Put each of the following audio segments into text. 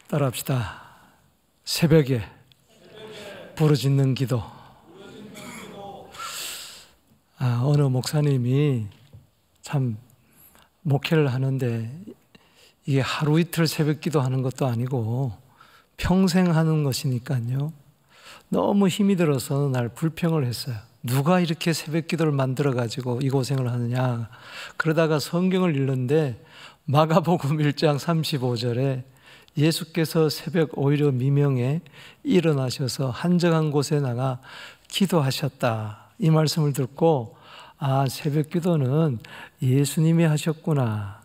따라합시다. 새벽에 부르짖는 기도. 어느 목사님이 참 목회를 하는데 이게 하루 이틀 새벽 기도하는 것도 아니고 평생 하는 것이니까요. 너무 힘이 들어서 날 불평을 했어요. 누가 이렇게 새벽 기도를 만들어가지고 이 고생을 하느냐. 그러다가 성경을 읽는데 마가복음 1장 35절에 예수께서 새벽 오히려 미명에 일어나셔서 한적한 곳에 나가 기도하셨다. 이 말씀을 듣고 새벽 기도는 예수님이 하셨구나.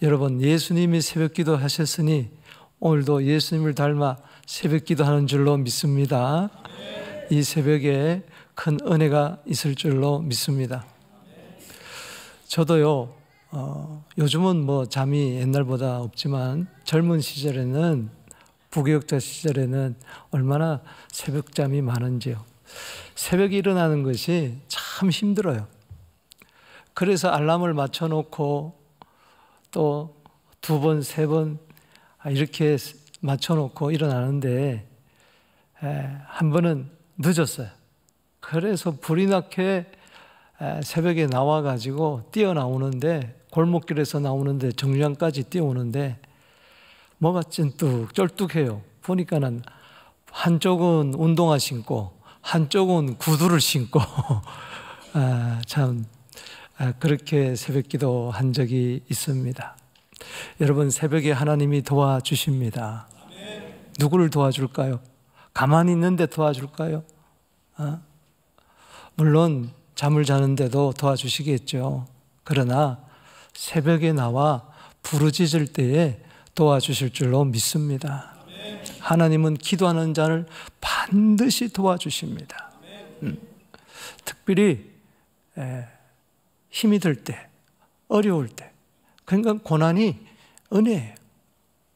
여러분, 예수님이 새벽 기도 하셨으니 오늘도 예수님을 닮아 새벽 기도하는 줄로 믿습니다. 이 새벽에 큰 은혜가 있을 줄로 믿습니다. 저도요, 요즘은 잠이 옛날보다 없지만 젊은 시절에는, 부교육자 시절에는 얼마나 새벽잠이 많은지요. 새벽에 일어나는 것이 참 힘들어요. 그래서 알람을 맞춰놓고 또 2번, 3번 이렇게 맞춰놓고 일어나는데 한 번은 늦었어요. 그래서 불이 나게 새벽에 나와가지고 뛰어나오는데, 골목길에서 나오는데 정류장까지 뛰어오는데 뭐가 쩔뚝해요. 보니까는 한쪽은 운동화 신고 한쪽은 구두를 신고 그렇게 새벽 기도 한 적이 있습니다. 여러분, 새벽에 하나님이 도와주십니다. 누구를 도와줄까요? 가만히 있는데 도와줄까요? 물론 잠을 자는데도 도와주시겠죠. 그러나 새벽에 나와 부르짖을 때에 도와주실 줄로 믿습니다. 하나님은 기도하는 자를 반드시 도와주십니다. 특별히 힘이 들 때, 어려울 때, 그러니까 고난이 은혜예요.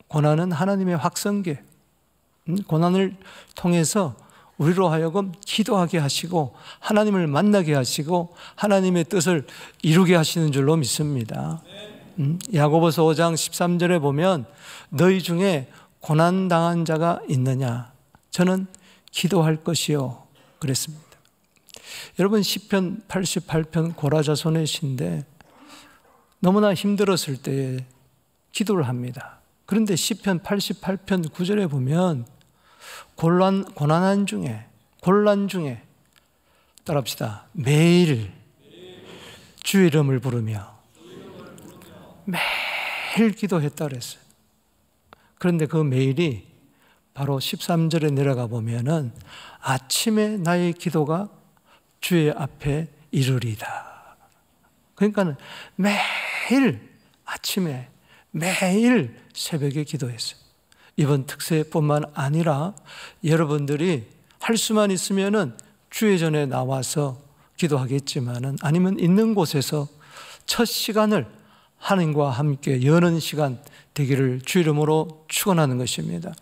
고난은 하나님의 확성기예요. 고난을 통해서 우리로 하여금 기도하게 하시고 하나님을 만나게 하시고 하나님의 뜻을 이루게 하시는 줄로 믿습니다. 야고보서 5장 13절에 보면 너희 중에 고난당한 자가 있느냐? 저는 기도할 것이요 그랬습니다. 여러분, 시편 88편 고라자손의 시인데 너무나 힘들었을 때 기도를 합니다. 그런데 시편 88편 9절에 보면 고난 중에 따라합시다. 매일 주의 이름을 부르며 매일 기도했다 그랬어요. 그런데 그 매일이 바로 13절에 내려가 보면은 아침에 나의 기도가 주의 앞에 이르리다. 그러니까 매일 아침에 매일 새벽에 기도했어요. 이번 특세뿐만 아니라 여러분들이 할 수만 있으면은 주의 전에 나와서 기도하겠지만은, 아니면 있는 곳에서 첫 시간을 하나님과 함께 여는 시간 되기를 주 이름으로 축원하는 것입니다.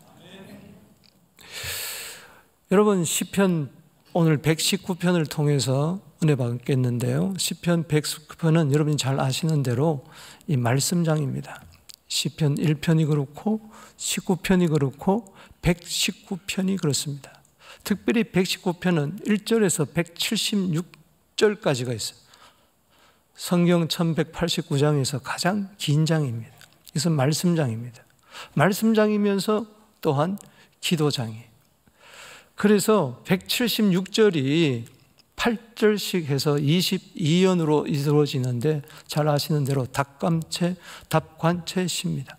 여러분, 시편 오늘 119편을 통해서 은혜 받겠는데요. 시편 119편은 여러분이 잘 아시는 대로 이 말씀장입니다. 시편 1편이 그렇고 19편이 그렇고 119편이 그렇습니다. 특별히 119편은 1절에서 176절까지가 있어요. 성경 1189장에서 가장 긴 장입니다. 이것은 말씀장입니다. 말씀장이면서 또한 기도장이에요. 그래서 176절이 8절씩 해서 22연으로 이루어지는데 잘 아시는 대로 답관체시입니다.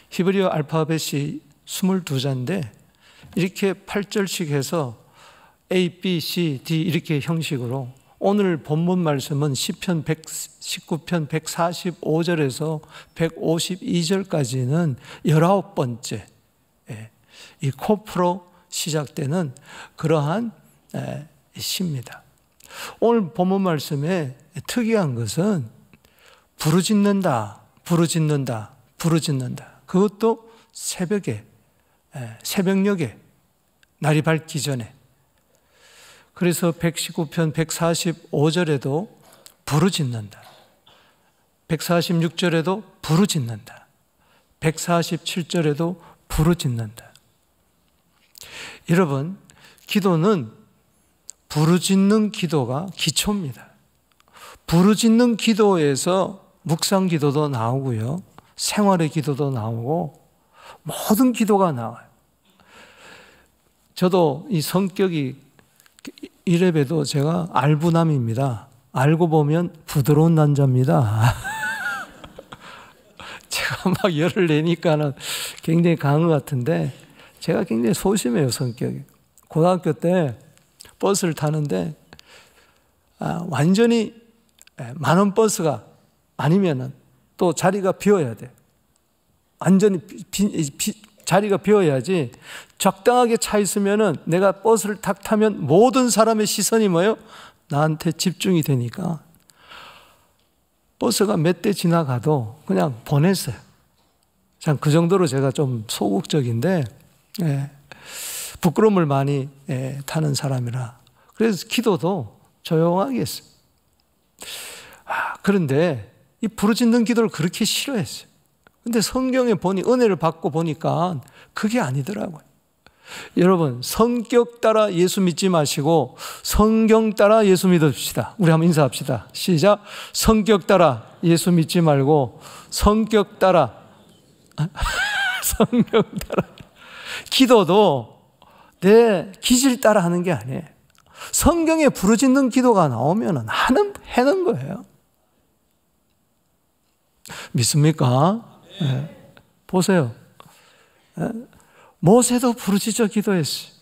히브리어 알파벳이 22자인데 이렇게 8절씩 해서 A, B, C, D 이렇게 형식으로, 오늘 본문 말씀은 시편 119편 145절에서 152절까지는 19번째 이 코프로 시작되는 그러한 시입니다. 오늘 본문 말씀에 특이한 것은 부르짖는다. 그것도 새벽에, 새벽녘에, 날이 밝기 전에. 그래서 119편 145절에도 부르짖는다. 146절에도 부르짖는다. 147절에도 부르짖는다. 여러분, 기도는 부르짖는 기도가 기초입니다. 부르짖는 기도에서 묵상 기도도 나오고요, 생활의 기도도 나오고 모든 기도가 나와요. 저도 이 성격이 이래봬도 제가 알부남입니다. 알고 보면 부드러운 남자입니다. 제가 막 열을 내니까는 굉장히 강한 것 같은데 제가 굉장히 소심해요, 성격이. 고등학교 때 버스를 타는데 완전히 많은 버스가 아니면은 또 자리가 비어야 돼. 완전히 자리가 비어야지. 적당하게 차 있으면은 내가 버스를 탁 타면 모든 사람의 시선이 뭐예요? 나한테 집중이 되니까 버스가 몇 대 지나가도 그냥 보냈어요. 참 그 정도로 제가 좀 소극적인데 부끄러움을 많이 타는 사람이라 그래서 기도도 조용하게 했어요. 그런데 이 부르짖는 기도를 그렇게 싫어했어요. 근데 성경에 보니 은혜를 받고 보니까 그게 아니더라고요. 여러분, 성격 따라 예수 믿지 마시고 성경 따라 예수 믿읍시다. 우리 한번 인사합시다. 시작. 성격 따라 예수 믿지 말고 성격 따라 성경 따라. 기도도 내 기질 따라 하는 게 아니에요. 성경에 부르짖는 기도가 나오면 해는 거예요. 믿습니까? 네. 보세요. 모세도 부르짖어 기도했어요.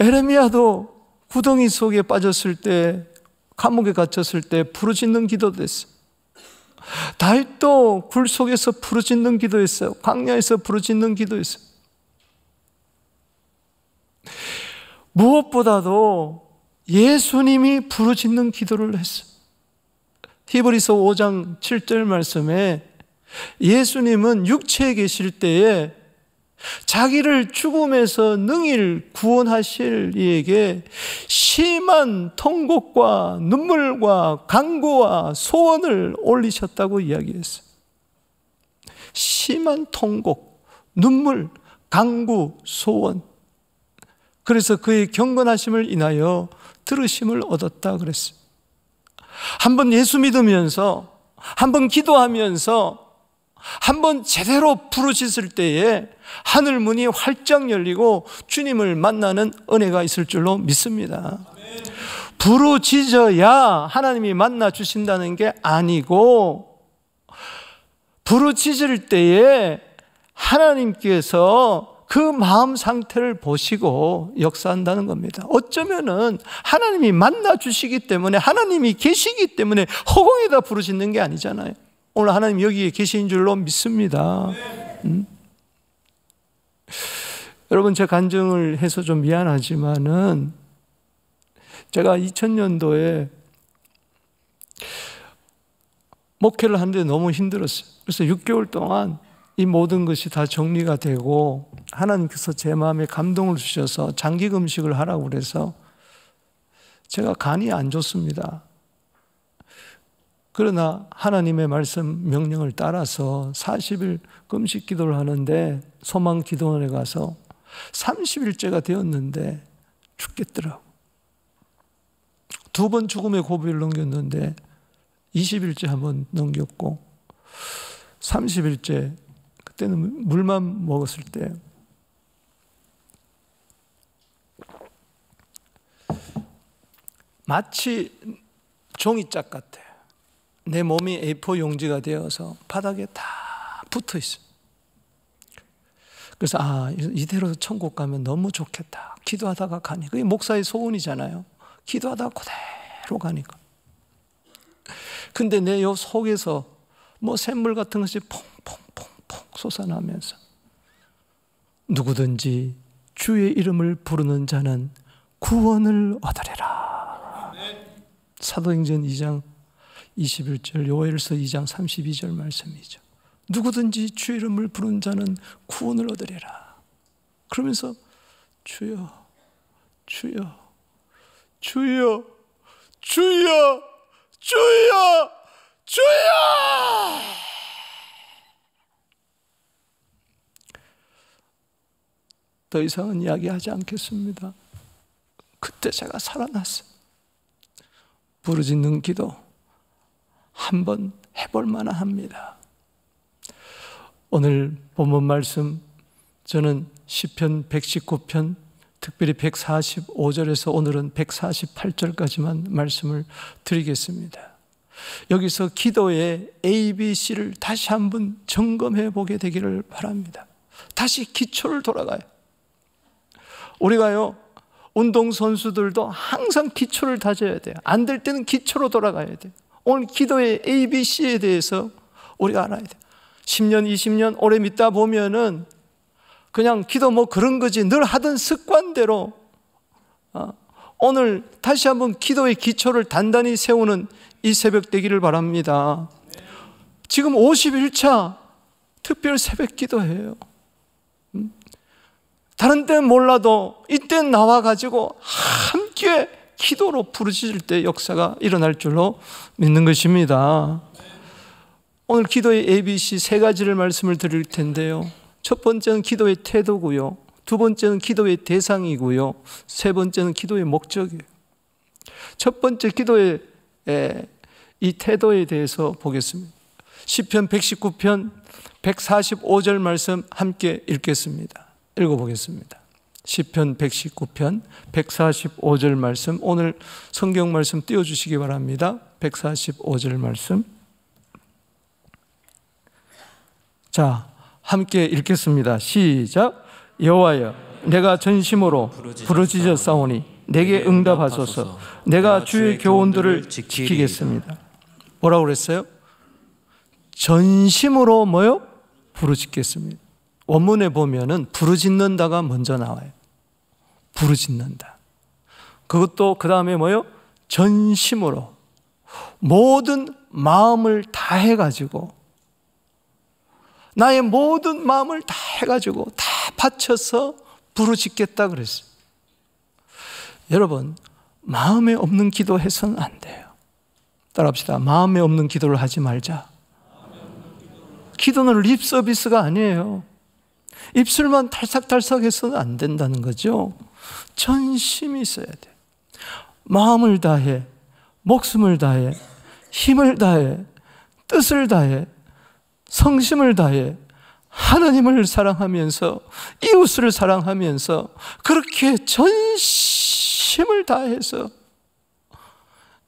에레미야도 구덩이 속에 빠졌을 때, 감옥에 갇혔을 때 부르짖는 기도도 했어요. 다윗도 굴 속에서 부르짖는 기도했어요. 광야에서 부르짖는 기도했어요. 무엇보다도 예수님이 부르짖는 기도를 했어요. 히브리서 5장 7절 말씀에 예수님은 육체에 계실 때에 자기를 죽음에서 능히 구원하실 이에게 심한 통곡과 눈물과 간구와 소원을 올리셨다고 이야기했어요. 심한 통곡, 눈물, 간구, 소원. 그래서 그의 경건하심을 인하여 들으심을 얻었다 그랬어요. 한번 예수 믿으면서, 한번 기도하면서, 한번 제대로 부르짖을 때에 하늘 문이 활짝 열리고 주님을 만나는 은혜가 있을 줄로 믿습니다. 부르짖어야 하나님이 만나 주신다는 게 아니고, 부르짖을 때에 하나님께서 그 마음 상태를 보시고 역사한다는 겁니다. 어쩌면은 하나님이 만나 주시기 때문에, 하나님이 계시기 때문에 허공에다 부르짖는 게 아니잖아요. 오늘 하나님 여기에 계신 줄로 믿습니다. 여러분, 제 간증을 해서 좀 미안하지만은 제가 2000년도에 목회를 하는데 너무 힘들었어요. 그래서 6개월 동안 이 모든 것이 다 정리가 되고 하나님께서 제 마음에 감동을 주셔서 장기 금식을 하라고 그래서 제가 간이 안 좋습니다. 그러나 하나님의 말씀 명령을 따라서 40일 금식 기도를 하는데 소망 기도원에 가서 30일째가 되었는데 죽겠더라고. 2번 죽음의 고비를 넘겼는데 20일째 한번 넘겼고 30일째 그때는 물만 먹었을 때 마치 종이짝 같아요. 내 몸이 A4 용지가 되어서 바닥에 다 붙어 있어요. 그래서 이대로 천국 가면 너무 좋겠다. 기도하다가 가니. 그게 목사의 소원이잖아요. 기도하다가 그대로 가니까. 근데 내 요 속에서 뭐 샘물 같은 것이 퐁퐁퐁퐁 솟아나면서 누구든지 주의 이름을 부르는 자는 구원을 얻으리라. 사도행전 2장 21절, 요엘서 2장 32절 말씀이죠. 누구든지 주의 이름을 부르는 자는 구원을 얻으리라. 그러면서 주여, 주여, 주여, 주여, 주여, 주여. 더 이상은 이야기하지 않겠습니다. 그때 제가 살아났어요. 부르짖는 기도 한번 해볼 만합니다. 오늘 본문 말씀, 저는 시편 119편 특별히 145절에서 오늘은 148절까지만 말씀을 드리겠습니다. 여기서 기도의 ABC를 다시 한번 점검해 보게 되기를 바랍니다. 다시 기초를 돌아가요. 우리가요, 운동선수들도 항상 기초를 다져야 돼요. 안 될 때는 기초로 돌아가야 돼요. 오늘 기도의 ABC에 대해서 우리가 알아야 돼요. 10년, 20년 오래 믿다 보면은 그냥 기도 뭐 그런 거지, 늘 하던 습관대로 오늘 다시 한번 기도의 기초를 단단히 세우는 이 새벽 되기를 바랍니다. 지금 51차 특별 새벽 기도예요. 다른 때는 몰라도 이때는 나와가지고 함께 기도로 부르짖을 때 역사가 일어날 줄로 믿는 것입니다. 오늘 기도의 ABC 세 가지를 말씀을 드릴 텐데요. 첫 번째는 기도의 태도고요, 두 번째는 기도의 대상이고요, 세 번째는 기도의 목적이에요. 첫 번째 기도의 이 태도에 대해서 보겠습니다. 시편 119편 145절 말씀 함께 읽겠습니다. 읽어보겠습니다. 시편 119편 145절 말씀, 오늘 성경 말씀 띄워주시기 바랍니다. 145절 말씀. 자, 함께 읽겠습니다. 시작. 여호와여, 내가 전심으로 부르짖었사오니 내게 응답하소서. 내가 주의 교훈들을 지키겠습니다. 뭐라고 그랬어요? 전심으로 뭐요? 부르짖겠습니다. 원문에 보면은 부르짖는다가 먼저 나와요. 부르짖는다. 그것도 그 다음에 뭐요? 전심으로, 모든 마음을 다 해가지고, 나의 모든 마음을 다 해가지고 다 바쳐서 부르짖겠다 그랬어요. 여러분, 마음에 없는 기도 해서는 안 돼요. 따라합시다. 마음에 없는 기도를 하지 말자. 기도는 립 서비스가 아니에요. 입술만 탈싹탈싹 해서는 안 된다는 거죠. 전심이 있어야 돼. 마음을 다해, 목숨을 다해, 힘을 다해, 뜻을 다해, 성심을 다해 하나님을 사랑하면서 이웃을 사랑하면서 그렇게 전심을 다해서,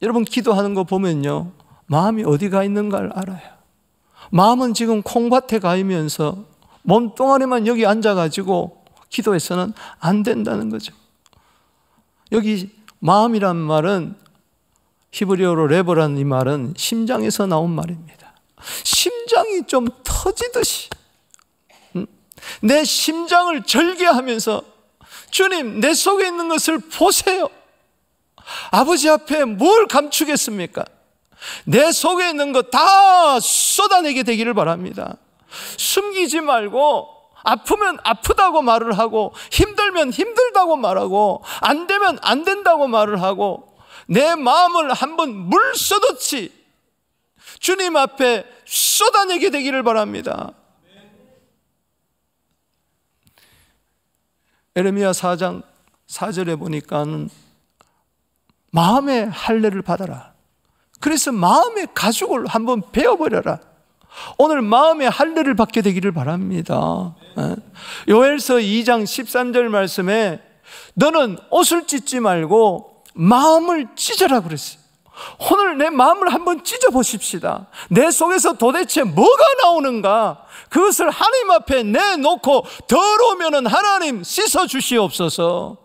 여러분 기도하는 거 보면요, 마음이 어디가 있는가를 알아요. 마음은 지금 콩밭에 가 있면서 몸뚱아리만 여기 앉아가지고 기도해서는 안 된다는 거죠. 여기 마음이란 말은 히브리어로 레버라는 이 말은 심장에서 나온 말입니다. 심장이 좀 터지듯이 내 심장을 절개하면서, 주님 내 속에 있는 것을 보세요. 아버지 앞에 뭘 감추겠습니까? 내 속에 있는 것 다 쏟아내게 되기를 바랍니다. 숨기지 말고, 아프면 아프다고 말을 하고, 힘들면 힘들다고 말하고, 안 되면 안 된다고 말을 하고, 내 마음을 한번 물 쏟듯이 주님 앞에 쏟아내게 되기를 바랍니다. 에레미야 4장 4절에 보니까는 마음의 할례를 받아라. 그래서 마음의 가죽을 한번 베어버려라. 오늘 마음의 할례를 받게 되기를 바랍니다. 요엘서 2장 13절 말씀에 너는 옷을 찢지 말고 마음을 찢어라 그랬어요. 오늘 내 마음을 한번 찢어보십시다. 내 속에서 도대체 뭐가 나오는가, 그것을 하나님 앞에 내놓고 더러우면 하나님 씻어주시옵소서.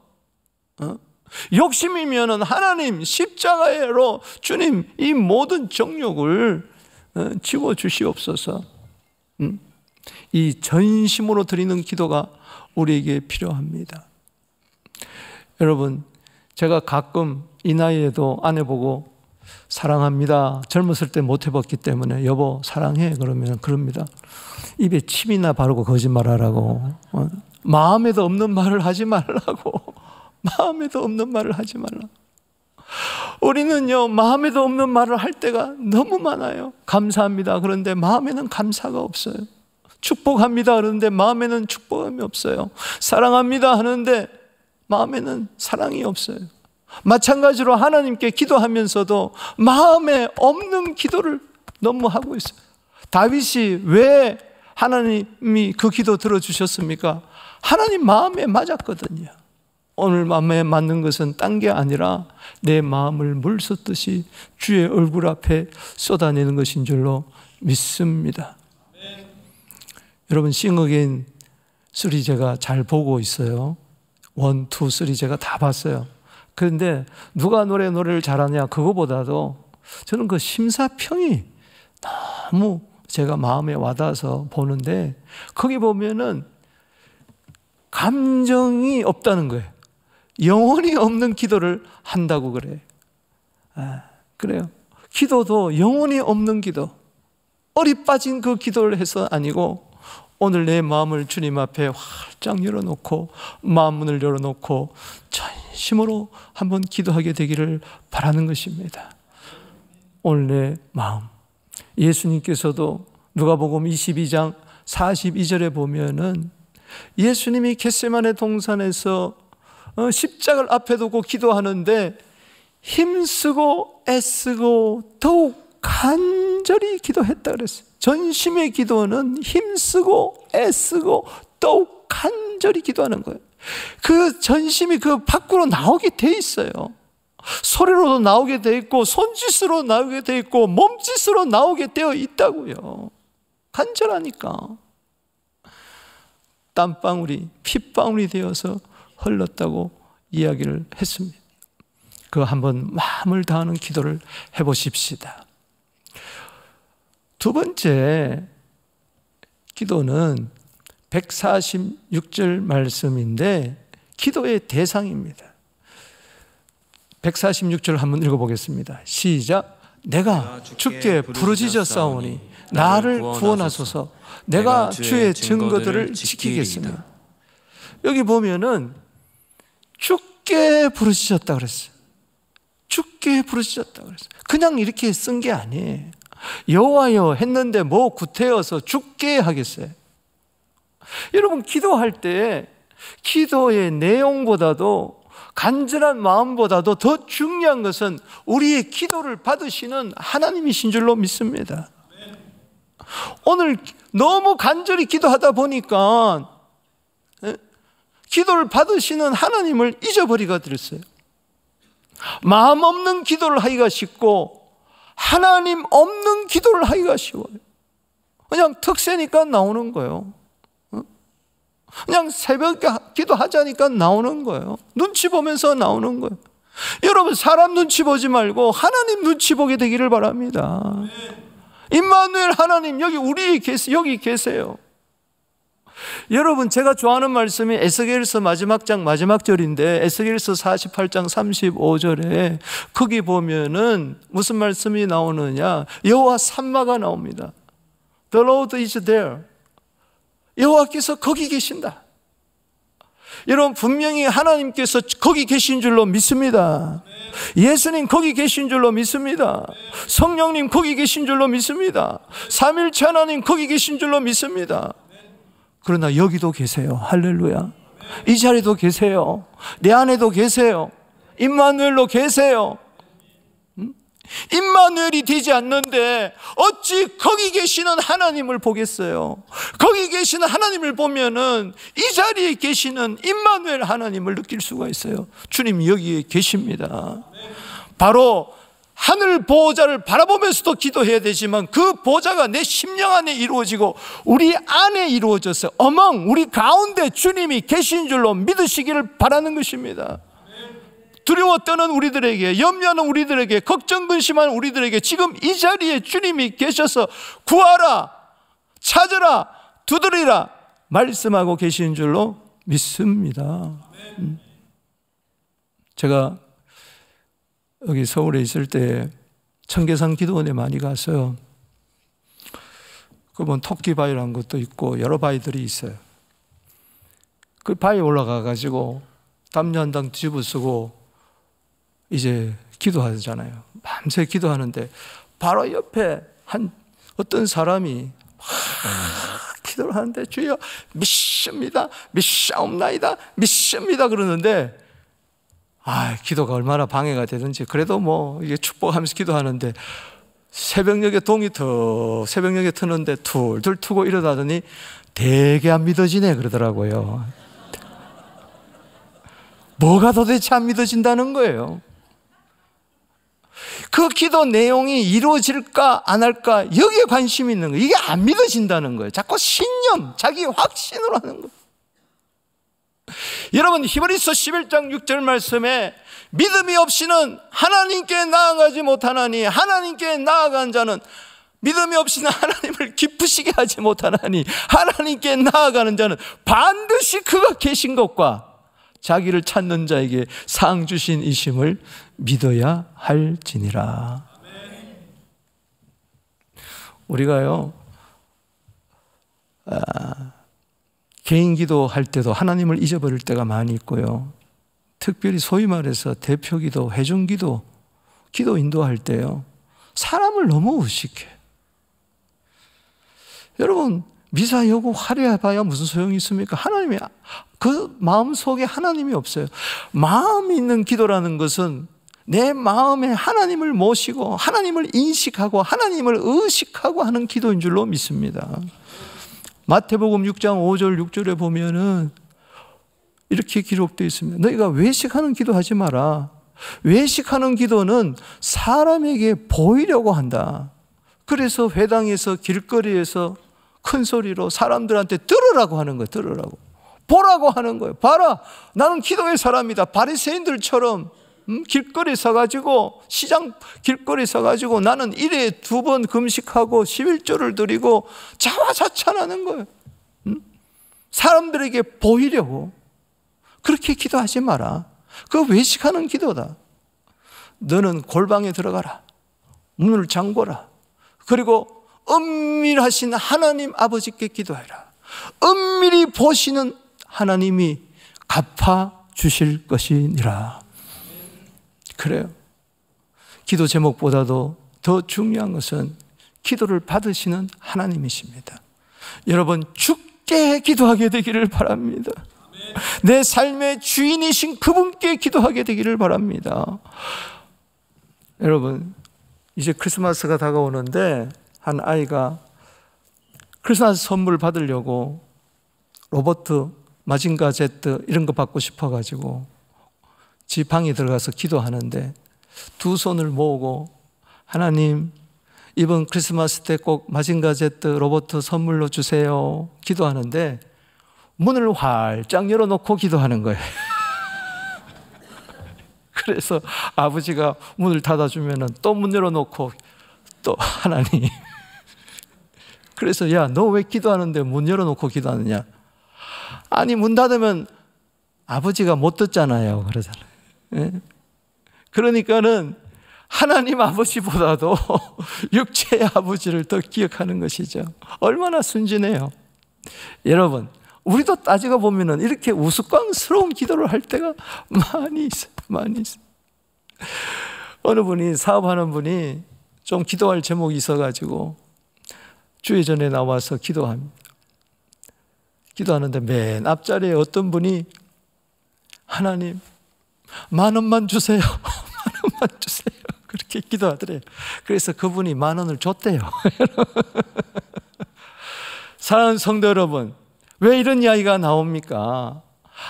욕심이면 하나님 십자가로 주님 이 모든 정욕을 지워주시옵소서. 이 전심으로 드리는 기도가 우리에게 필요합니다. 여러분, 제가 가끔 이 나이에도 아내 보고 사랑합니다, 젊었을 때 못 해봤기 때문에 여보 사랑해 그러면 그럽니다. 입에 침이나 바르고 거짓말하라고, 마음에도 없는 말을 하지 말라고, 마음에도 없는 말을 하지 말라고. 우리는요 마음에도 없는 말을 할 때가 너무 많아요. 감사합니다, 그런데 마음에는 감사가 없어요. 축복합니다 하는데 마음에는 축복함이 없어요. 사랑합니다 하는데 마음에는 사랑이 없어요. 마찬가지로 하나님께 기도하면서도 마음에 없는 기도를 너무 하고 있어요. 다윗이 왜 하나님이 그 기도 들어주셨습니까? 하나님 마음에 맞았거든요. 오늘 마음에 맞는 것은 딴 게 아니라 내 마음을 물 쏟듯이 주의 얼굴 앞에 쏟아내는 것인 줄로 믿습니다. 여러분, 싱어게인 3 제가 잘 보고 있어요. 1, 2, 3 제가 다 봤어요. 그런데 누가 노래를 잘하냐 그거보다도 저는 그 심사평이 너무 제가 마음에 와닿아서 보는데, 거기 보면은 감정이 없다는 거예요. 영혼이 없는 기도를 한다고 그래요. 그래요. 기도도 영혼이 없는 기도, 얼이 빠진 그 기도를 해서 아니고, 오늘 내 마음을 주님 앞에 활짝 열어놓고 마음문을 열어놓고 전심으로 한번 기도하게 되기를 바라는 것입니다. 오늘 내 마음, 예수님께서도 누가복음 22장 42절에 보면은 예수님이 겟세마네 동산에서 십자가를 앞에 두고 기도하는데 힘쓰고 애쓰고 더욱 간절히 기도했다 그랬어요. 전심의 기도는 힘쓰고 애쓰고 더욱 간절히 기도하는 거예요. 그 전심이 그 밖으로 나오게 돼 있어요. 소리로도 나오게 돼 있고 손짓으로 나오게 돼 있고 몸짓으로 나오게 되어 있다고요. 간절하니까 땀방울이 핏방울이 되어서 흘렀다고 이야기를 했습니다. 그 한번 마음을 다하는 기도를 해보십시다. 두 번째 기도는 146절 말씀인데 기도의 대상입니다. 146절 한번 읽어보겠습니다. 시작. 내가 주께 부르짖었사오니 나를 구원하소서. 내가 주의 증거들을 지키겠습니다. 여기 보면은 주께 부르짖었다 그랬어요. 주께 부르짖었다 그랬어요. 그냥 이렇게 쓴 게 아니에요. 여호와여 했는데 뭐 구태여서 주께 하겠어요? 여러분, 기도할 때 기도의 내용보다도 간절한 마음보다도 더 중요한 것은 우리의 기도를 받으시는 하나님이신 줄로 믿습니다. 오늘 너무 간절히 기도하다 보니까 기도를 받으시는 하나님을 잊어버리가 들었어요. 마음 없는 기도를 하기가 쉽고 하나님 없는 기도를 하기가 쉬워요. 그냥 특세니까 나오는 거예요. 그냥 새벽에 기도하자니까 나오는 거예요. 눈치 보면서 나오는 거예요. 여러분, 사람 눈치 보지 말고 하나님 눈치 보게 되기를 바랍니다. 임마누엘 하나님 여기 계세요. 여러분, 제가 좋아하는 말씀이 에스겔서 마지막 장 마지막 절인데, 에스겔서 48장 35절에 거기 보면은 무슨 말씀이 나오느냐, 여호와 산마가 나옵니다. The Lord is there. 여호와께서 거기 계신다. 여러분, 분명히 하나님께서 거기 계신 줄로 믿습니다. 예수님 거기 계신 줄로 믿습니다. 성령님 거기 계신 줄로 믿습니다. 삼일체 하나님 거기 계신 줄로 믿습니다. 그러나 여기도 계세요. 할렐루야. 이 자리도 계세요. 내 안에도 계세요. 임마누엘로 계세요. 임마누엘이 되지 않는데 어찌 거기 계시는 하나님을 보겠어요? 거기 계시는 하나님을 보면은 이 자리에 계시는 임마누엘 하나님을 느낄 수가 있어요. 주님 여기에 계십니다. 바로 하늘 보호자를 바라보면서도 기도해야 되지만 그 보호자가 내 심령 안에 이루어지고 우리 안에 이루어져서 우리 가운데 주님이 계신 줄로 믿으시기를 바라는 것입니다. 두려워 떠는 우리들에게, 염려하는 우리들에게, 걱정 근심하는 우리들에게 지금 이 자리에 주님이 계셔서 구하라, 찾으라, 두드리라 말씀하고 계신 줄로 믿습니다. 제가 여기 서울에 있을 때 청계산 기도원에 많이 가서 그러면 토끼바위라는 것도 있고 여러 바위들이 있어요. 그 바위에 올라가 가지고 담요 한 장 집어쓰고 이제 기도하잖아요. 밤새 기도하는데 바로 옆에 어떤 사람이 막 기도를 하는데 주여 믿습니다, 믿사옵나이다, 믿습니다 그러는데 기도가 얼마나 방해가 되든지 그래도 뭐 이게 축복하면서 기도하는데 새벽녘에 새벽녘에 트는데 툴툴 트고 이러다더니 되게 안 믿어지네 그러더라고요. 뭐가 도대체 안 믿어진다는 거예요? 그 기도 내용이 이루어질까 안 할까 여기에 관심이 있는 거예요. 이게 안 믿어진다는 거예요. 자꾸 신념, 자기 확신으로 하는 거예요. 여러분 히브리서 11장 6절 말씀에 믿음이 없이는 하나님께 나아가지 못하나니 하나님께 나아간 자는 믿음이 없이는 하나님을 기쁘시게 하지 못하나니 하나님께 나아가는 자는 반드시 그가 계신 것과 자기를 찾는 자에게 상 주신 이심을 믿어야 할지니라. 우리가요 개인 기도할 때도 하나님을 잊어버릴 때가 많이 있고요, 특별히 소위 말해서 대표기도, 회중기도, 기도 인도할 때요 사람을 너무 의식해. 여러분 미사 여고 화려해봐야 무슨 소용이 있습니까? 하나님이 그 마음속에 하나님이 없어요. 마음이 있는 기도라는 것은 내 마음에 하나님을 모시고 하나님을 인식하고 하나님을 의식하고 하는 기도인 줄로 믿습니다. 마태복음 6장 5절 6절에 보면은 이렇게 기록되어 있습니다. 너희가 외식하는 기도하지 마라. 외식하는 기도는 사람에게 보이려고 한다. 그래서 회당에서 길거리에서 큰 소리로 사람들한테 들으라고 하는 거예요. 들으라고. 보라고 하는 거예요. 봐라, 나는 기도의 사람이다. 바리새인들처럼 길거리 서가지고, 시장 길거리 서가지고 나는 일에 2번 금식하고 11조를 드리고 자화자찬하는 거예요. 사람들에게 보이려고. 그렇게 기도하지 마라. 그거 외식하는 기도다. 너는 골방에 들어가라. 문을 잠궈라. 그리고 은밀하신 하나님 아버지께 기도해라. 은밀히 보시는 하나님이 갚아주실 것이니라. 그래요. 기도 제목보다도 더 중요한 것은 기도를 받으시는 하나님이십니다. 여러분 주께 기도하게 되기를 바랍니다. 내 삶의 주인이신 그분께 기도하게 되기를 바랍니다. 여러분 이제 크리스마스가 다가오는데 한 아이가 크리스마스 선물 받으려고 로버트, 마징가 제트 이런 거 받고 싶어가지고 지 방에 들어가서 기도하는데 2 손을 모으고 하나님 이번 크리스마스 때 꼭 마징가 제트 로버트 선물로 주세요 기도하는데 문을 활짝 열어놓고 기도하는 거예요. 그래서 아버지가 문을 닫아주면 또 문 열어놓고 또 하나님 그래서 야, 너 왜 기도하는데 문 열어놓고 기도하느냐? 아니 문 닫으면 아버지가 못 듣잖아요 그러잖아요. 예? 그러니까는 하나님 아버지보다도 육체의 아버지를 더 기억하는 것이죠. 얼마나 순진해요. 여러분 우리도 따지고 보면은 이렇게 우스꽝스러운 기도를 할 때가 많이 있어요. 많이 있어요. 어느 분이 사업하는 분이 좀 기도할 제목이 있어가지고 주일 전에 나와서 기도합니다. 기도하는데 맨 앞자리에 어떤 분이 하나님 10,000원만 주세요. 10,000원만 주세요. 그렇게 기도하더래요. 그래서 그분이 10,000원을 줬대요. 사랑하는 성도 여러분, 왜 이런 이야기가 나옵니까?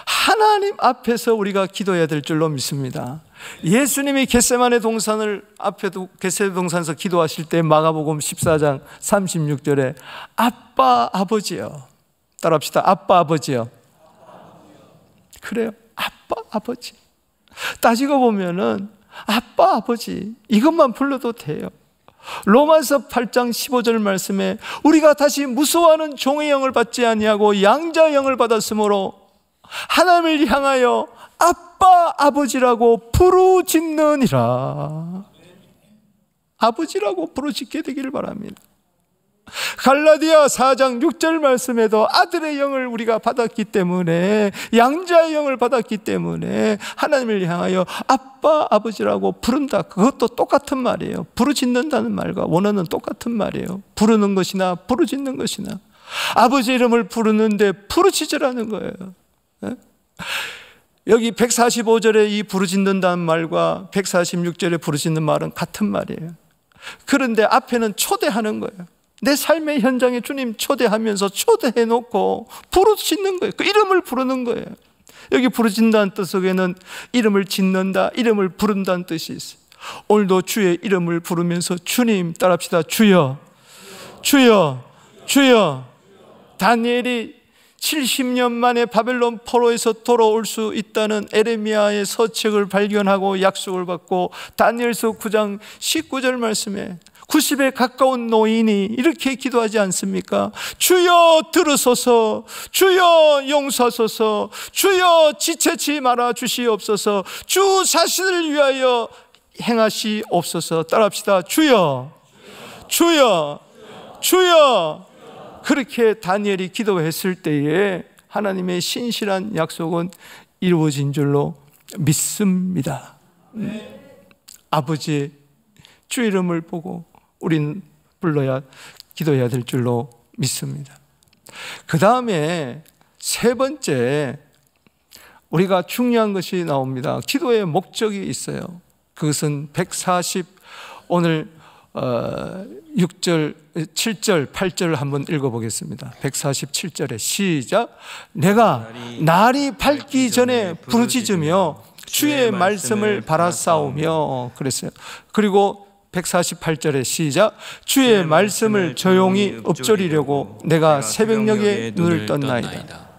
하나님 앞에서 우리가 기도해야 될 줄로 믿습니다. 예수님이 겟세마네 동산을 앞에도 겟세마네 동산에서 기도하실 때 마가복음 14장 36절에 아빠 아버지요. 따라합시다. 아빠 아버지요. 그래요. 아빠 아버지. 따지고 보면은 아빠 아버지 이것만 불러도 돼요. 로마서 8장 15절 말씀에 우리가 다시 무서워하는 종의 영을 받지 아니하고 양자의 영을 받았으므로 하나님을 향하여 아빠 아버지라고 부르짖느니라. 아버지라고 부르짖게 되기를 바랍니다. 갈라디아 4장 6절 말씀에도 아들의 영을 우리가 받았기 때문에 양자의 영을 받았기 때문에 하나님을 향하여 아빠 아버지라고 부른다. 그것도 똑같은 말이에요. 부르짖는다는 말과 원어는 똑같은 말이에요. 부르는 것이나 부르짖는 것이나 아버지 이름을 부르는데 부르짖으라는 거예요. 여기 145절에 이 부르짖는다는 말과 146절에 부르짖는 말은 같은 말이에요. 그런데 앞에는 초대하는 거예요. 내 삶의 현장에 주님 초대하면서 초대해놓고 부르짖는 거예요. 그 이름을 부르는 거예요. 여기 부르짖는다는 뜻 속에는 이름을 짓는다, 이름을 부른다는 뜻이 있어요. 오늘도 주의 이름을 부르면서 주님 따라합시다. 주여, 주여, 주여. 다니엘이 70년 만에 바벨론 포로에서 돌아올 수 있다는 에레미야의 서책을 발견하고 약속을 받고 다니엘서 9장 19절 말씀에 90에 가까운 노인이 이렇게 기도하지 않습니까? 주여 들으소서, 주여 용서하소서, 주여 지체치 말아 주시옵소서, 주 자신을 위하여 행하시옵소서. 따라합시다. 주여, 주여, 주여. 그렇게 다니엘이 기도했을 때에 하나님의 신실한 약속은 이루어진 줄로 믿습니다. 아버지의 주 이름을 보고 우리는 불러야 기도해야 될 줄로 믿습니다. 그 다음에 세 번째, 우리가 중요한 것이 나옵니다. 기도의 목적이 있어요. 그것은 140, 오늘 6절, 7절, 8절을 한번 읽어보겠습니다. 147절에 시작. 내가 날이 밝기 전에 부르짖으며 주의 말씀을 바라싸우며 그랬어요. 그리고 148절에 시작. 주의 말씀을 조용히 읊조리려고 내가 새벽녘에 눈을 떴나이다.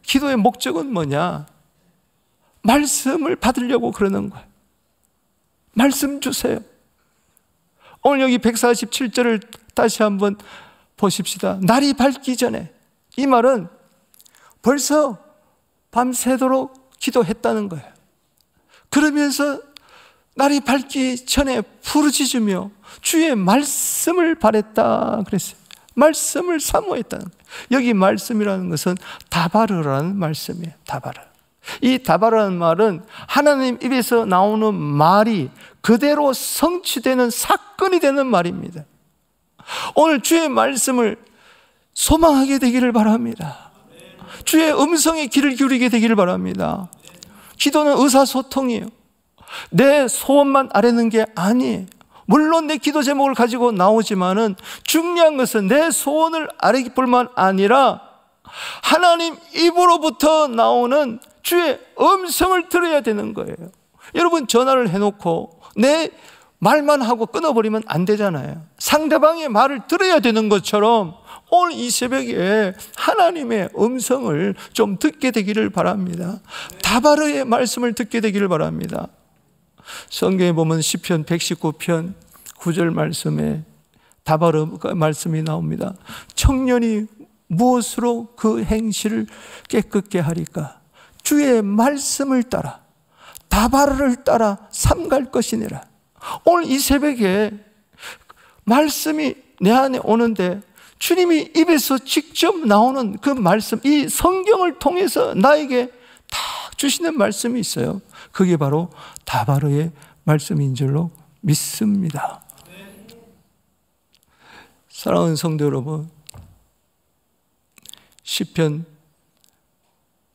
기도의 목적은 뭐냐? 말씀을 받으려고 그러는 거예요. 말씀 주세요. 오늘 여기 147절을 다시 한번 보십시다. 날이 밝기 전에. 이 말은 벌써 밤새도록 기도했다는 거예요. 그러면서 날이 밝기 전에 부르짖으며 주의 말씀을 바랬다 그랬어요. 말씀을 사모했다는 거예요. 여기 말씀이라는 것은 다바르라는 말씀이에요. 다바르. 이 다바르라는 말은 하나님 입에서 나오는 말이 그대로 성취되는 사건이 되는 말입니다. 오늘 주의 말씀을 소망하게 되기를 바랍니다. 주의 음성에 귀를 기울이게 되기를 바랍니다. 기도는 의사소통이에요. 내 소원만 아뢰는 게 아니에요. 물론 내 기도 제목을 가지고 나오지만은 중요한 것은 내 소원을 아뢰기 뿐만 아니라 하나님 입으로부터 나오는 주의 음성을 들어야 되는 거예요. 여러분, 전화를 해놓고 내 말만 하고 끊어버리면 안 되잖아요. 상대방의 말을 들어야 되는 것처럼 오늘 이 새벽에 하나님의 음성을 좀 듣게 되기를 바랍니다. 다바르의 말씀을 듣게 되기를 바랍니다. 성경에 보면 시편 119편 9절 말씀에 다바르 말씀이 나옵니다. 청년이 무엇으로 그 행실을 깨끗게 하리까? 주의 말씀을 따라, 다바르를 따라 삼갈 것이니라. 오늘 이 새벽에 말씀이 내 안에 오는데 주님이 입에서 직접 나오는 그 말씀, 이 성경을 통해서 나에게 다 주시는 말씀이 있어요. 그게 바로 다바르의 말씀인 줄로 믿습니다. 사랑하는 성도 여러분, 시편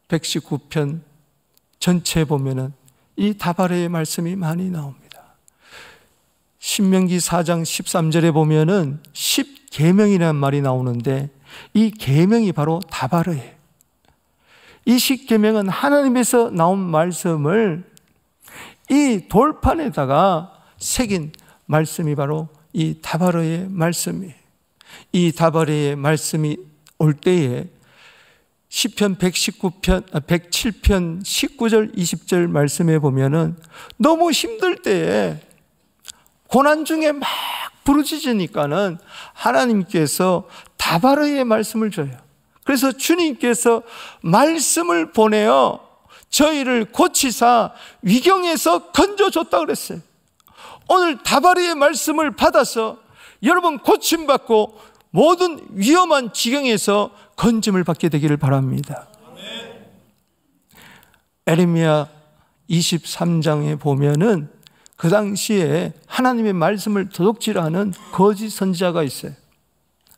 119편 전체에 보면은 이 다바르의 말씀이 많이 나옵니다. 신명기 4장 13절에 보면은 10계명이라는 말이 나오는데 이 계명이 바로 다바르예요. 이 10계명은 하나님에서 나온 말씀을 이 돌판에다가 새긴 말씀이 바로 이 다바르의 말씀이에요. 이 다바르의 말씀이 올 때에 시편 107편 19절 20절 말씀에 보면은 너무 힘들 때에 고난 중에 막 부르짖으니까는 하나님께서 다바르의 말씀을 줘요. 그래서 주님께서 말씀을 보내어 저희를 고치사 위경에서 건져줬다 그랬어요. 오늘 다바르의 말씀을 받아서 여러분 고침받고 모든 위험한 지경에서 건짐을 받게 되기를 바랍니다. 에레미야 23장에 보면은 그 당시에 하나님의 말씀을 도둑질하는 거짓 선지자가 있어요.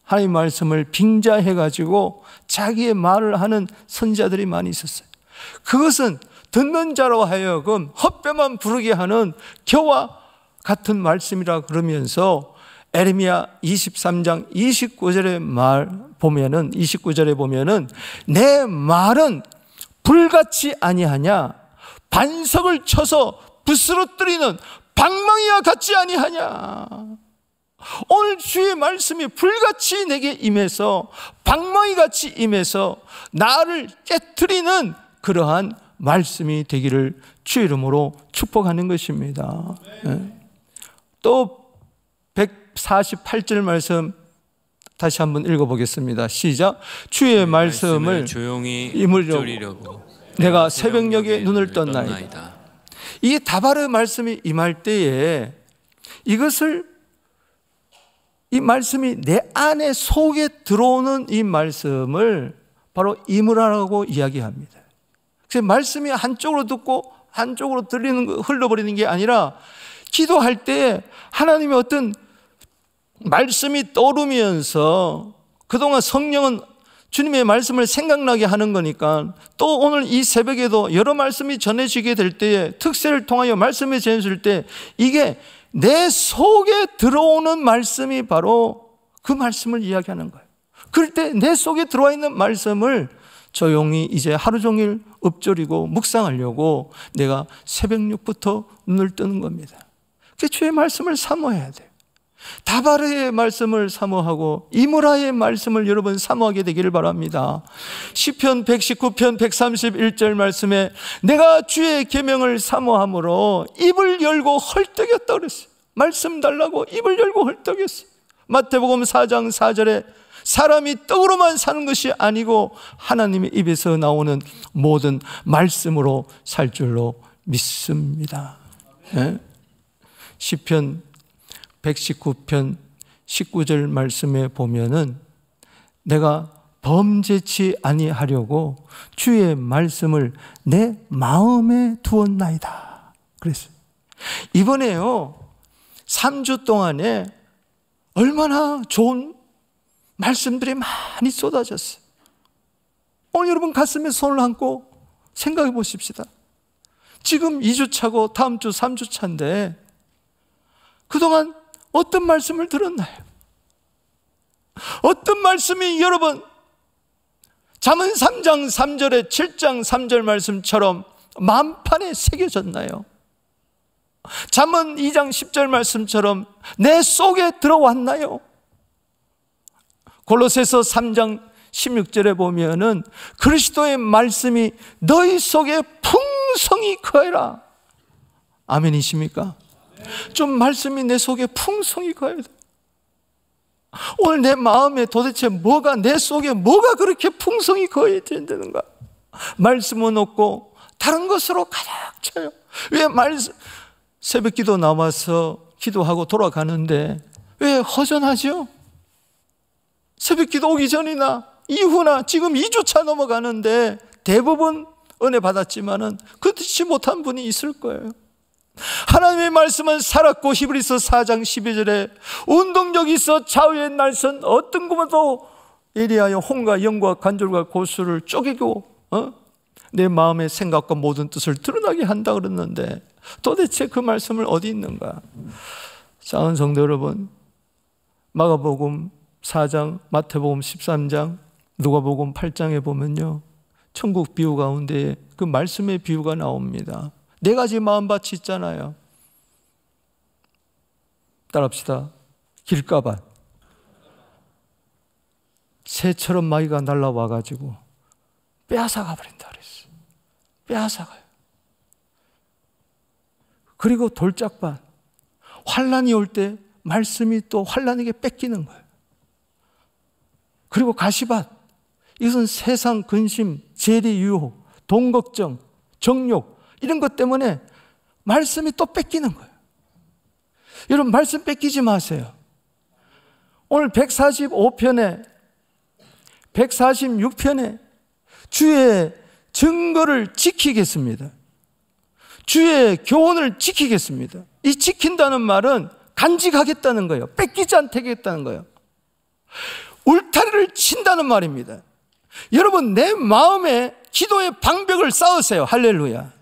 하나님 말씀을 빙자해가지고 자기의 말을 하는 선지자들이 많이 있었어요. 그것은 듣는 자로 하여금 헛배만 부르게 하는 겨와 같은 말씀이라 그러면서 에레미야 23장 29절의 말 보면은 29절에 보면은 내 말은 불같이 아니하냐 반석을 쳐서 부스러뜨리는 방망이와 같지 아니하냐. 오늘 주의 말씀이 불같이 내게 임해서 방망이같이 임해서 나를 깨트리는 그러한 말씀이 되기를 주의 이름으로 축복하는 것입니다. 또 148절 말씀 다시 한번 읽어보겠습니다. 시작. 주의 말씀을 조용히 이물려고 내가 새벽녘에 눈을 떴나이다. 이 다발의 말씀이 임할 때에 이 말씀이 내 안에 속에 들어오는 이 말씀을 바로 이물하라고 이야기합니다. 그래서 말씀이 한쪽으로 듣고 한쪽으로 흘러버리는 게 아니라 기도할 때 하나님의 어떤 말씀이 떠오르면서 그동안 성령은 주님의 말씀을 생각나게 하는 거니까 또 오늘 이 새벽에도 여러 말씀이 전해지게 될 때에 특세를 통하여 말씀이 전해질 때 이게 내 속에 들어오는 말씀이 바로 그 말씀을 이야기하는 거예요. 그럴 때 내 속에 들어와 있는 말씀을 조용히 이제 하루 종일 읊조리고 묵상하려고 내가 새벽녘부터 눈을 뜨는 겁니다. 그래서 주의 말씀을 사모해야 돼요. 다발의 말씀을 사모하고 이므라의 말씀을 여러분 사모하게 되기를 바랍니다. 시편 119편 131절 말씀에 내가 주의 계명을 사모함으로 입을 열고 헐떡였다 그랬어요. 말씀 달라고 입을 열고 헐떡였어요. 마태복음 4장 4절에 사람이 떡으로만 사는 것이 아니고 하나님의 입에서 나오는 모든 말씀으로 살 줄로 믿습니다. 네? 시편 119편 19절 말씀에 보면은 내가 범죄치 아니하려고 주의 말씀을 내 마음에 두었나이다 그랬어요. 이번에요 3주 동안에 얼마나 좋은 말씀들이 많이 쏟아졌어요. 오늘 여러분 가슴에 손을 얹고 생각해 보십시다. 지금 2주 차고 다음 주 3주 차인데 그동안 어떤 말씀을 들었나요? 어떤 말씀이 여러분 잠언 3장 3절에 7장 3절 말씀처럼 만판에 새겨졌나요? 잠언 2장 10절 말씀처럼 내 속에 들어왔나요? 골로새서 3장 16절에 보면은 그리스도의 말씀이 너희 속에 풍성히 거해라. 아멘이십니까? 좀 말씀이 내 속에 풍성히 거해야 돼. 오늘 내 마음에 도대체 내 속에 뭐가 그렇게 풍성히 거해야 된다는가? 말씀은 없고 다른 것으로 가득 차요. 왜 새벽 기도 나와서 기도하고 돌아가는데 왜 허전하죠? 새벽 기도 오기 전이나 이후나 지금 2주차 넘어가는데 대부분 은혜 받았지만은 그렇지 못한 분이 있을 거예요. 하나님의 말씀은 살았고 히브리서 4장 12절에 운동력이 있어 좌우의 날선 어떤 것도 예리하여 혼과 영과 관절과 골수를 쪼개고 내 마음의 생각과 모든 뜻을 드러나게 한다 그랬는데 도대체 그 말씀을 어디 있는가? 사랑하는 성도 여러분, 마가복음 4장, 마태복음 13장, 누가복음 8장에 보면요 천국 비유 가운데 그 말씀의 비유가 나옵니다. 4가지 마음밭이 있잖아요. 따라합시다. 길가밭. 새처럼 마귀가 날라와가지고 빼앗아가 버린다 그랬어요. 빼앗아가요. 그리고 돌짝밭. 환난이 올 때 말씀이 또 환난에게 뺏기는 거예요. 그리고 가시밭. 이것은 세상 근심, 재리 유혹, 돈 걱정, 정욕 이런 것 때문에 말씀이 또 뺏기는 거예요. 여러분 말씀 뺏기지 마세요. 오늘 145편에 146편에 주의 증거를 지키겠습니다. 주의 교훈을 지키겠습니다. 이 지킨다는 말은 간직하겠다는 거예요. 뺏기지 않게 하겠다는 거예요. 울타리를 친다는 말입니다. 여러분, 내 마음에 기도의 방벽을 쌓으세요. 할렐루야.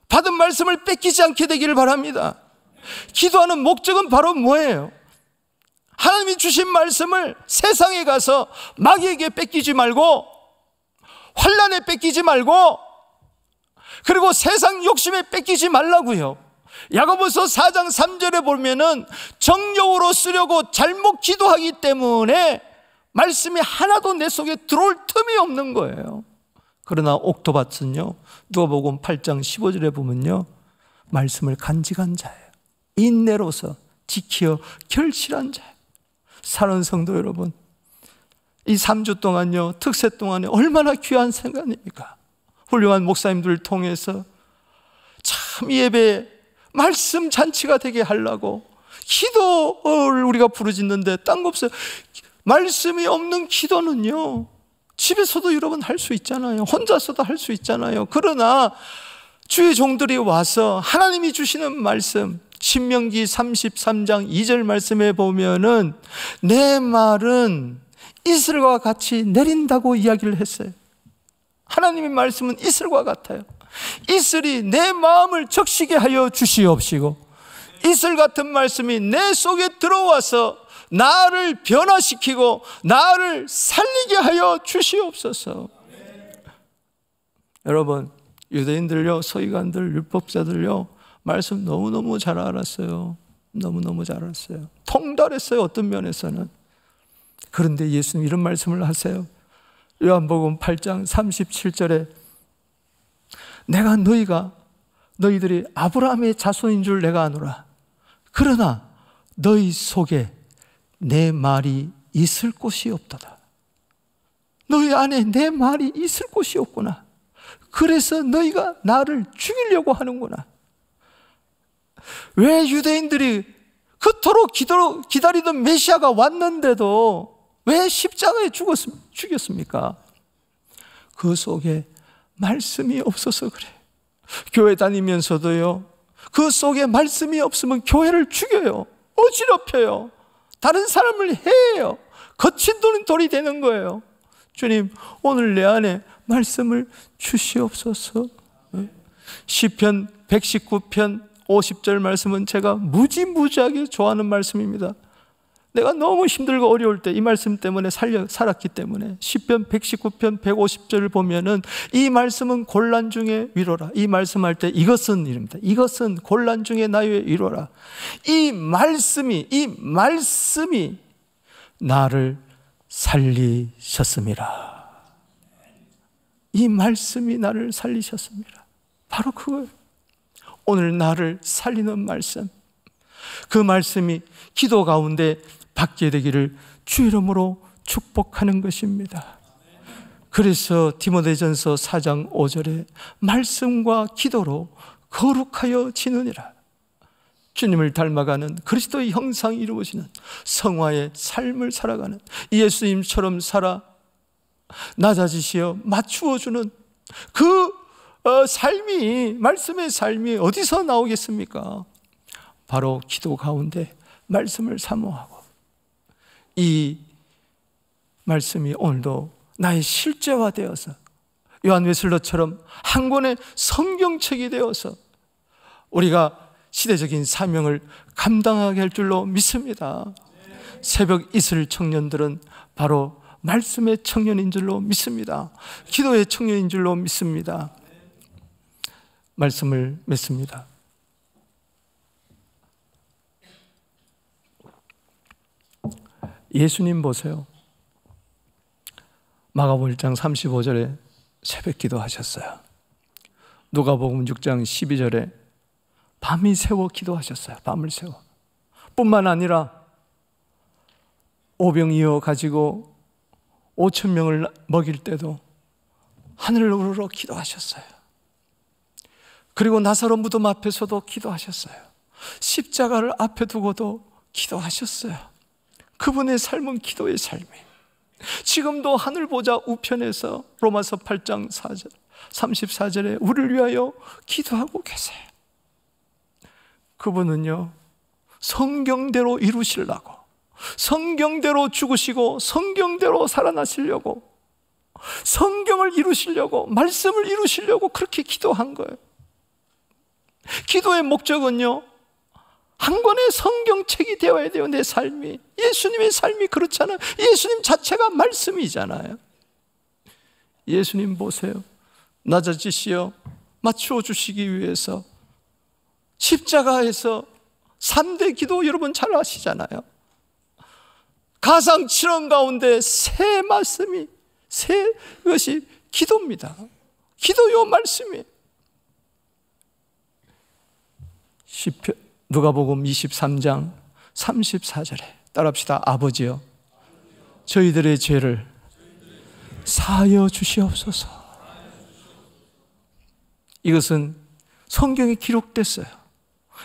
받은 말씀을 뺏기지 않게 되기를 바랍니다. 기도하는 목적은 바로 뭐예요? 하나님이 주신 말씀을 세상에 가서 마귀에게 뺏기지 말고, 환난에 뺏기지 말고, 그리고 세상 욕심에 뺏기지 말라고요. 야고보서 4장 3절에 보면은 정욕으로 쓰려고 잘못 기도하기 때문에 말씀이 하나도 내 속에 들어올 틈이 없는 거예요. 그러나 옥토밭은요, 누가복음 8장 15절에 보면요, 말씀을 간직한 자예요. 인내로서 지키어 결실한 자예요. 사랑하는 성도 여러분, 이 3주 동안요, 특세 동안에 얼마나 귀한 시간입니까? 훌륭한 목사님들을 통해서 참 예배에 말씀 잔치가 되게 하려고 기도를 우리가 부르짖는데 딴 거 없어요. 말씀이 없는 기도는요, 집에서도 여러분 할 수 있잖아요. 혼자서도 할 수 있잖아요. 그러나 주의 종들이 와서 하나님이 주시는 말씀, 신명기 33장 2절 말씀에 보면은 내 말은 이슬과 같이 내린다고 이야기를 했어요. 하나님의 말씀은 이슬과 같아요. 이슬이 내 마음을 적시게 하여 주시옵시고, 이슬 같은 말씀이 내 속에 들어와서 나를 변화시키고 나를 살리게 하여 주시옵소서. 여러분, 유대인들요, 서기관들, 율법자들요, 말씀 너무너무 잘 알았어요. 너무너무 잘 알았어요. 통달했어요, 어떤 면에서는. 그런데 예수님 이런 말씀을 하세요. 요한복음 8장 37절에 내가 너희들이 아브라함의 자손인 줄 내가 아노라. 그러나 너희 속에 내 말이 있을 곳이 없도다. 너희 안에 내 말이 있을 곳이 없구나. 그래서 너희가 나를 죽이려고 하는구나. 왜 유대인들이 그토록 기다리던 메시아가 왔는데도 왜 십자가에 죽였습니까? 그 속에 말씀이 없어서 그래. 교회 다니면서도요, 그 속에 말씀이 없으면 교회를 죽여요. 어지럽혀요. 다른 사람을 해요. 거친 돌이 되는 거예요. 주님, 오늘 내 안에 말씀을 주시옵소서. 시편 119편 50절 말씀은 제가 무지무지하게 좋아하는 말씀입니다. 내가 너무 힘들고 어려울 때 이 말씀 때문에 살았기 때문에 시편 119편 150절을 보면은 이 말씀은 곤란 중에 위로라. 이 말씀할 때 이것은 이릅니다. 이것은 곤란 중에 나의 위로라. 이 말씀이 나를 살리셨습니다. 이 말씀이 나를 살리셨습니다. 바로 그거예요. 오늘 나를 살리는 말씀, 그 말씀이 기도 가운데 받게 되기를 주 이름으로 축복하는 것입니다. 그래서 디모데전서 4장 5절에 말씀과 기도로 거룩하여 지느니라. 주님을 닮아가는 그리스도의 형상 이루어지는 성화의 삶을 살아가는 예수님처럼 살아 낮아지시어 맞추어주는 그 삶이, 말씀의 삶이 어디서 나오겠습니까? 바로 기도 가운데 말씀을 사모하고, 이 말씀이 오늘도 나의 실제화되어서 요한 웨슬러처럼 한 권의 성경책이 되어서 우리가 시대적인 사명을 감당하게 할 줄로 믿습니다. 새벽 이슬 청년들은 바로 말씀의 청년인 줄로 믿습니다. 기도의 청년인 줄로 믿습니다. 말씀을 맺습니다. 예수님 보세요. 마가복음 1장 35절에 새벽 기도하셨어요. 누가복음 6장 12절에 밤이 새워 기도하셨어요. 밤을 새워. 뿐만 아니라 오병 이어 가지고 5,000명을 먹일 때도 하늘을 우러러 기도하셨어요. 그리고 나사로 무덤 앞에서도 기도하셨어요. 십자가를 앞에 두고도 기도하셨어요. 그분의 삶은 기도의 삶이에요. 지금도 하늘 보좌 우편에서 로마서 8장 4절, 34절에 우리를 위하여 기도하고 계세요. 그분은요, 성경대로 이루시려고, 성경대로 죽으시고 성경대로 살아나시려고, 성경을 이루시려고, 말씀을 이루시려고 그렇게 기도한 거예요. 기도의 목적은요, 한 권의 성경책이 되어야 돼요. 내 삶이. 예수님의 삶이 그렇잖아요. 예수님 자체가 말씀이잖아요. 예수님 보세요. 낮아지시어 맞추어 주시기 위해서 십자가에서 3대 기도 여러분 잘 아시잖아요. 가상 7원 가운데 세 말씀이, 세 것이 기도입니다. 기도요 말씀이에요. 누가복음 23장 34절에 따라합시다. 아버지여, 저희들의 죄를 사하여 주시옵소서. 이것은 성경에 기록됐어요.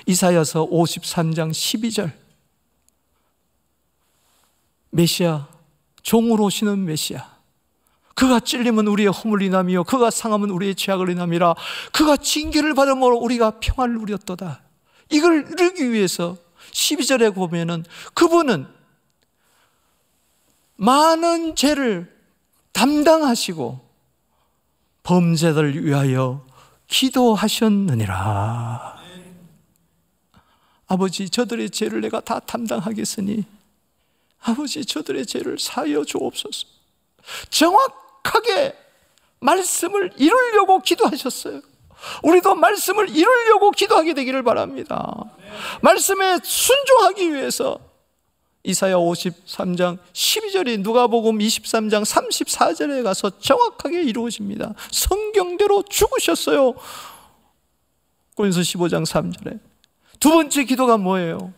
이사야서 53장 12절. 메시아, 종으로 오시는 메시아, 그가 찔림은 우리의 허물을 인하며 그가 상함은 우리의 죄악을 인함이라. 그가 징계를 받음으로 우리가 평안을 누렸도다. 이걸 이루기 위해서 12절에 보면은 그분은 많은 죄를 담당하시고 범죄를 위하여 기도하셨느니라. 아버지, 저들의 죄를 내가 다 담당하겠으니 아버지, 저들의 죄를 사하여 주옵소서. 정확하게 말씀을 이루려고 기도하셨어요. 우리도 말씀을 이루려고 기도하게 되기를 바랍니다. 말씀에 순종하기 위해서 이사야 53장 12절이 누가복음 23장 34절에 가서 정확하게 이루어집니다. 성경대로 죽으셨어요. 고린도서 15장 3절에. 두 번째 기도가 뭐예요?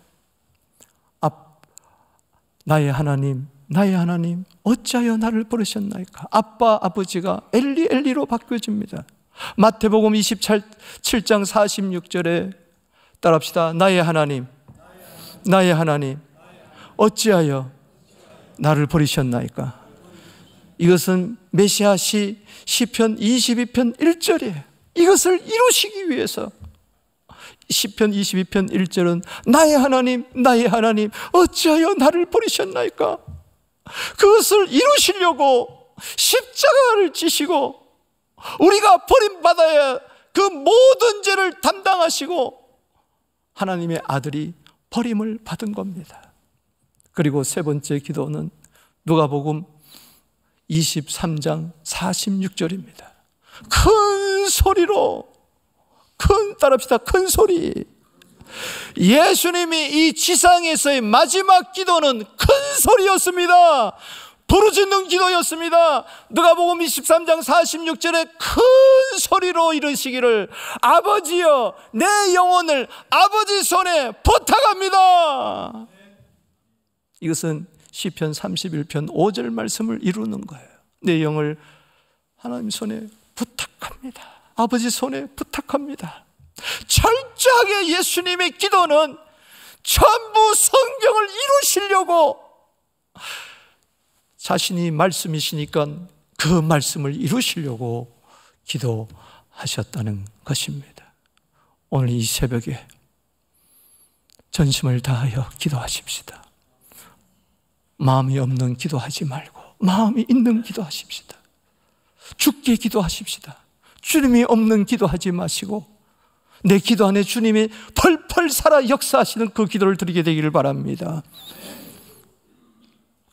나의 하나님, 나의 하나님, 어찌하여 나를 버리셨나이까? 아빠, 아버지가 엘리, 엘리로 바뀌어집니다. 마태복음 27장 46절에 따라합시다. 나의 하나님, 나의 하나님, 어찌하여 나를 버리셨나이까? 이것은 메시아 시편 22편 1절이에요. 이것을 이루시기 위해서 시편 22편 1절은 나의 하나님, 나의 하나님, 어찌하여 나를 버리셨나이까? 그것을 이루시려고 십자가를 지시고 우리가 버림받아야 그 모든 죄를 담당하시고 하나님의 아들이 버림을 받은 겁니다. 그리고 세 번째 기도는 누가복음 23장 46절입니다. 큰 소리로, 따라합시다. 큰 소리. 예수님이 이 지상에서의 마지막 기도는 큰 소리였습니다. 부르짖는 기도였습니다. 누가복음 23장 46절에 큰 소리로 이르시기를 아버지여, 내 영혼을 아버지 손에 부탁합니다. 이것은 시편 31편 5절 말씀을 이루는 거예요. 내 영을 하나님 손에 부탁합니다. 아버지 손에 부탁합니다. 철저하게 예수님의 기도는 전부 성경을 이루시려고, 자신이 말씀이시니까 그 말씀을 이루시려고 기도하셨다는 것입니다. 오늘 이 새벽에 전심을 다하여 기도하십시다. 마음이 없는 기도하지 말고 마음이 있는 기도하십시다. 죽게 기도하십시다. 주님이 없는 기도하지 마시고 내 기도 안에 주님이 펄펄 살아 역사하시는 그 기도를 드리게 되기를 바랍니다.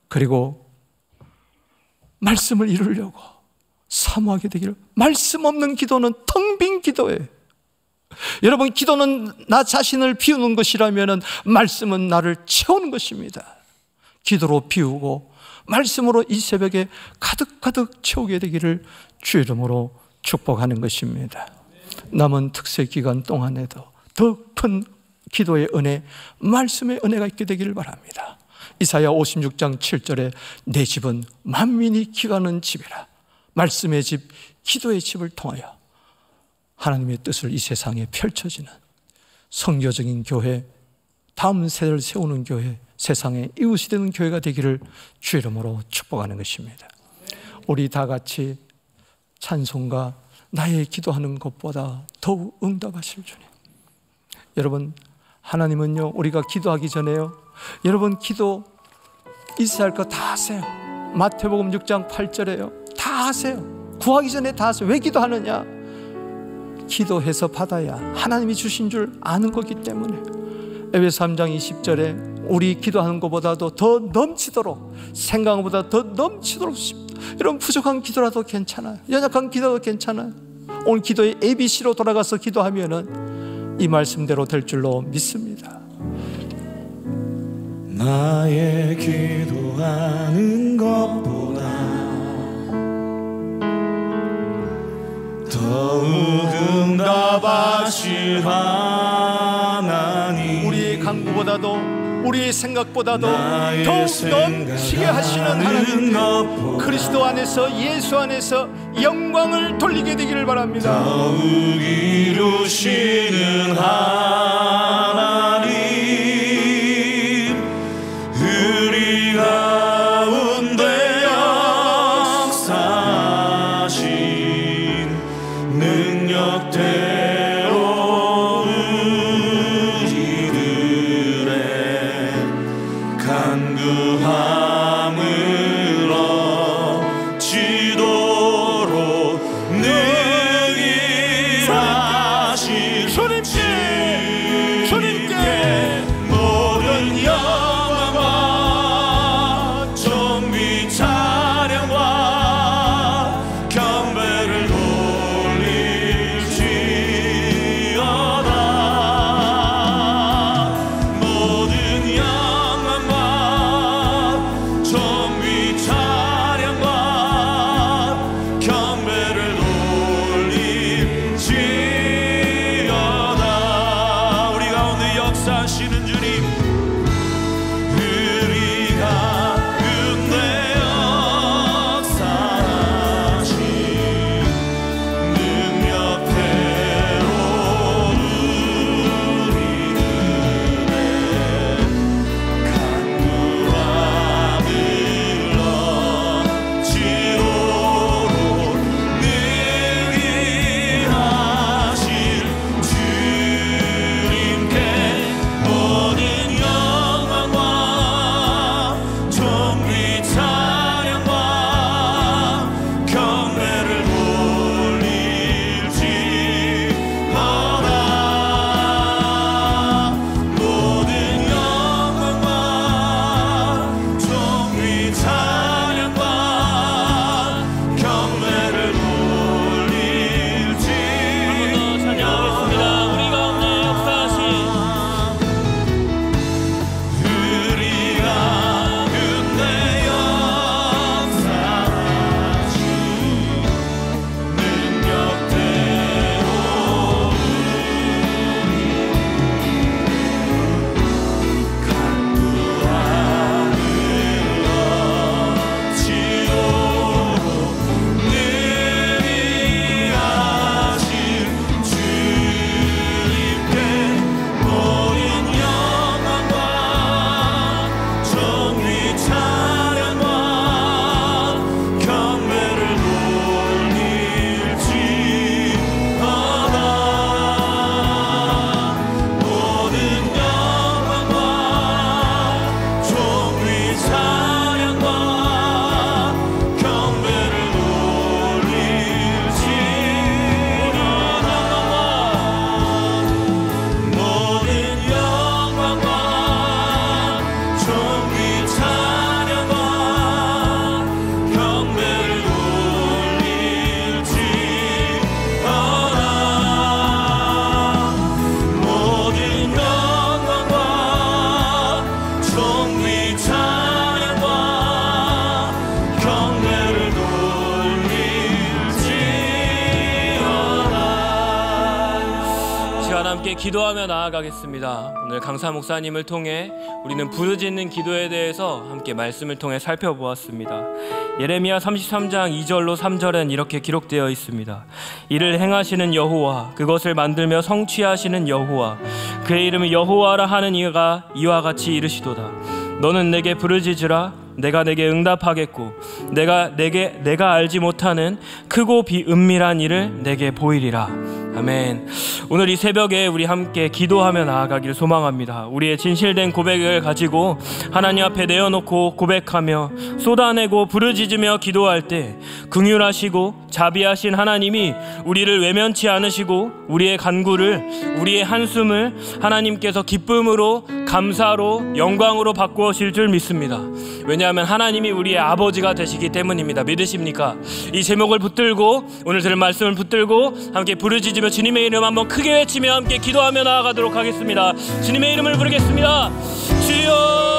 그리고 말씀을 이루려고 사모하게 되기를. 말씀 없는 기도는 텅 빈 기도예요. 여러분, 기도는 나 자신을 비우는 것이라면 말씀은 나를 채우는 것입니다. 기도로 비우고 말씀으로 이 새벽에 가득가득 채우게 되기를 주의 이름으로 축복하는 것입니다. 남은 특세 기간 동안에도 더 큰 기도의 은혜, 말씀의 은혜가 있게 되기를 바랍니다. 이사야 56장 7절에 내 집은 만민이 기가는 집이라. 말씀의 집, 기도의 집을 통하여 하나님의 뜻을 이 세상에 펼쳐지는 선교적인 교회, 다음 세대를 세우는 교회, 세상에 이웃이 되는 교회가 되기를 주의 이름으로 축복하는 것입니다. 우리 다 같이 찬송가 나의 기도하는 것보다 더욱 응답하실 주님. 여러분, 하나님은요, 우리가 기도하기 전에요, 여러분 기도 있어야 할 거 다 하세요. 마태복음 6장 8절에요. 다 하세요. 구하기 전에 다 하세요. 왜 기도하느냐? 기도해서 받아야 하나님이 주신 줄 아는 거기 때문에. 에베소 3장 20절에 우리 기도하는 것보다도 더 넘치도록, 생각보다 더 넘치도록 이런 부족한 기도라도 괜찮아요. 연약한 기도도 괜찮아요. 오늘 기도의 ABC로 돌아가서 기도하면은 이 말씀대로 될 줄로 믿습니다. 나의 기도하는 것보다 더욱 응답하실 하나님, 우리의 간구보다도 우리의 생각보다도 더욱 넘치게 하시는 하나님, 그리스도 안에서, 예수 안에서 영광을 돌리게 되기를 바랍니다. 더욱 이루시는 하나님, 우리 가운데 역사하신 능력대로 우리들의 간구함을 얻지도록 능히 하신 주님께 모든 영광과 존귀 찬양과 경배를 돌릴지어다. 모든 영광과 존귀 찬양과 경배를 돌릴지어다. 우리 가운데 역사하시는 주님, 우리 가운데 역사하신 능력대로 우리들의 간구함을 얻지도록 능히 하실 주님께 모든 영광과 존귀 찬양과 경배를 돌릴지어다. 모든 영광과 존귀 찬양과 경배를 돌릴지어다. 우리 가운데 역사하신 우리 가운데 역사하신 능력대로 간구함을 얻지도록 능히 하신 주님께 모든 영광과 존귀 찬양과 경배를 돌릴지어다. 모든 영광과 존귀 찬양과 경배를 돌릴지어다. 모든 영광과 존귀 찬양과 경배를 돌릴지어다. 모든 영광과 존귀 찬양과 경배를 돌릴지어다. 시간 함께 기도하며 나아가겠습니다. 오늘 강사 목사님을 통해 우리는 부르짖는 기도에 대해서 함께 말씀을 통해 살펴보았습니다. 예레미야 33장 2절로 3절엔 이렇게 기록되어 있습니다. 이를 행하시는 여호와, 그것을 만들며 성취하시는 여호와, 그의 이름을 여호와라 하는 이가 이와 같이 이르시도다. 너는 내게 부르짖으라. 내가 내게 응답하겠고 내가 알지 못하는 크고 비은밀한 일을 내게 보이리라. 아멘. 오늘 이 새벽에 우리 함께 기도하며 나아가기를 소망합니다. 우리의 진실된 고백을 가지고 하나님 앞에 내어놓고 고백하며 쏟아내고 부르짖으며 기도할 때 긍휼하시고 자비하신 하나님이 우리를 외면치 않으시고 우리의 간구를, 우리의 한숨을 하나님께서 기쁨으로, 감사로, 영광으로 바꾸실 줄 믿습니다. 왜냐하면 하나님이 우리의 아버지가 되시기 때문입니다. 믿으십니까? 이 제목을 붙들고, 오늘 들은 말씀을 붙들고 함께 부르짖으며 주님의 이름 한번 크게 외치며 함께 기도하며 나아가도록 하겠습니다. 주님의 이름을 부르겠습니다. 주여